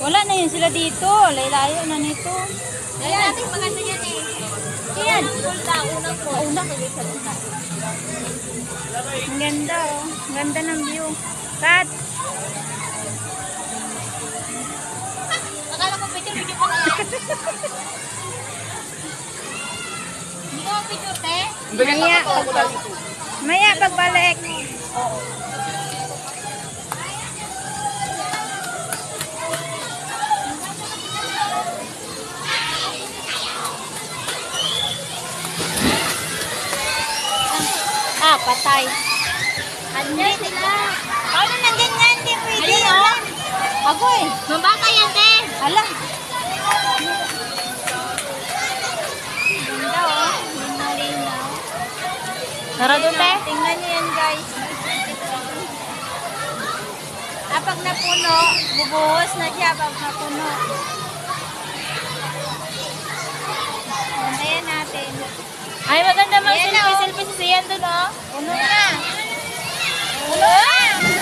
Wala na yun sila dito. Layo na nito. Dahil natin maganda yan eh. Yan. Unang po. Unang kayo sa una. Ang ganda oh. Ang ganda ng view. Cut. Akala ko picture pa lang yan. Hindi ko picture, te. Maya. Maya pagbalik. Oo. Ah, patay. Andyan sila. Paano nandyan nga? Hindi pwede. Ayun, oh. Ako eh. Mabata yan, te. Hala. Ganda oh. Linaw-linaw. Tara doon, te. Tingnan niyo yan guys. Pag napuno, bubuhos na siya pag napuno. Bantayan natin. Ay, maganda Ayan, oh. mag-selfie si Sian doon, oh. Puno na. Puno na.